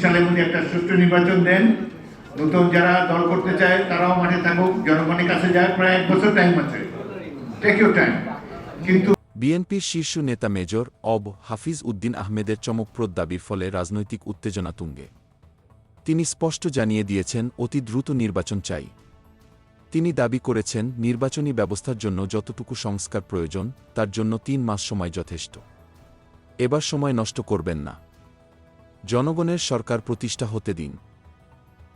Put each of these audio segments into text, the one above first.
সালের মধ্যে একটা সুষ্ঠু নির্বাচন দেন। নতুন যারা দল করতে চায় তারাও মাঠে থাকুক, জনগণের কাছে যায়, প্রায় 1 বছর টাইম আছে, টেক ইউর টাইম। কিন্তু বিএনপির শীর্ষ নেতা মেজর অব হাফিজ উদ্দিন আহমেদের চমকপ্রদ দাবির ফলে রাজনৈতিক উত্তেজনা তুঙ্গে। তিনি স্পষ্ট জানিয়ে দিয়েছেন অতি দ্রুত নির্বাচন চাই। তিনি দাবি করেছেন নির্বাচনী ব্যবস্থার জন্য যতটুকু সংস্কার প্রয়োজন তার জন্য 3 মাস সময় যথেষ্ট। এবার সময় নষ্ট করবেন না, জনগণের সরকার প্রতিষ্ঠা হতে দিন।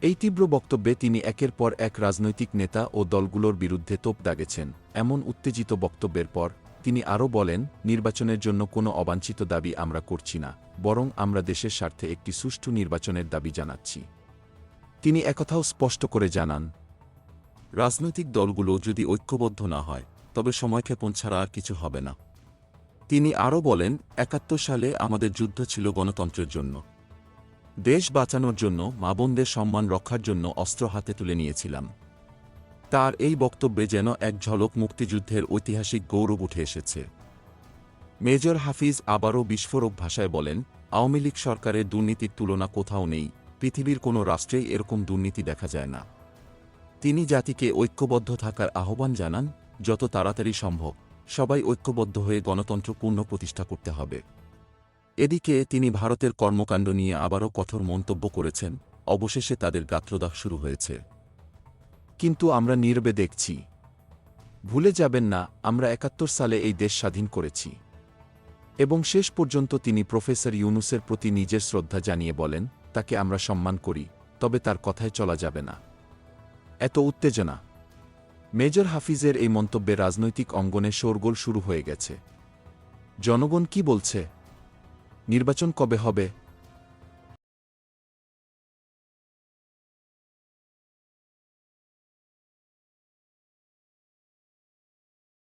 এই তীব্র বক্তব্যে তিনি একের পর এক রাজনৈতিক নেতা ও দলগুলোর বিরুদ্ধে তোপ দাগেছেন। এমন উত্তেজিত বক্তব্যের পর তিনি আরও বলেন, নির্বাচনের জন্য কোনো অবাঞ্ছিত দাবি আমরা করছি না, বরং আমরা দেশের স্বার্থে একটি সুষ্ঠু নির্বাচনের দাবি জানাচ্ছি। তিনি একথাও স্পষ্ট করে জানান, রাজনৈতিক দলগুলো যদি ঐক্যবদ্ধ না হয় তবে সময়ক্ষেপণ ছাড়া আর কিছু হবে না। তিনি আরও বলেন, ৭১ সালে আমাদের যুদ্ধ ছিল গণতন্ত্রের জন্য, দেশ বাঁচানোর জন্য, মা বোনদের সম্মান রক্ষার জন্য অস্ত্র হাতে তুলে নিয়েছিলাম। তার এই বক্তব্যে যেন এক ঝলক মুক্তিযুদ্ধের ঐতিহাসিক গৌরব উঠে এসেছে। মেজর হাফিজ আবারও বিস্ফোরক ভাষায় বলেন, আওয়ামী লীগ সরকারের দুর্নীতির তুলনা কোথাও নেই, পৃথিবীর কোনো রাষ্ট্রেই এরকম দুর্নীতি দেখা যায় না। তিনি জাতিকে ঐক্যবদ্ধ থাকার আহ্বান জানান, যত তাড়াতাড়ি সম্ভব সবাই ঐক্যবদ্ধ হয়ে গণতন্ত্র পুনঃপ্রতিষ্ঠা করতে হবে। এদিকে তিনি ভারতের কর্মকাণ্ড নিয়ে আবারও কঠোর মন্তব্য করেছেন, অবশেষে তাদের গাত্রদাহ শুরু হয়েছে, কিন্তু আমরা নীরবে দেখছি। ভুলে যাবেন না, আমরা ৭১ সালে এই দেশ স্বাধীন করেছি। এবং শেষ পর্যন্ত তিনি প্রফেসর ইউনূসের প্রতি নিজের শ্রদ্ধা জানিয়ে বলেন, তাকে আমরা সম্মান করি, তবে তার কথায় চলা যাবে না। এত উত্তেজনা! মেজর হাফিজের এই মন্তব্যে রাজনৈতিক অঙ্গনে শোরগোল শুরু হয়ে গেছে। জনগণ কি বলছে? নির্বাচন কবে হবে?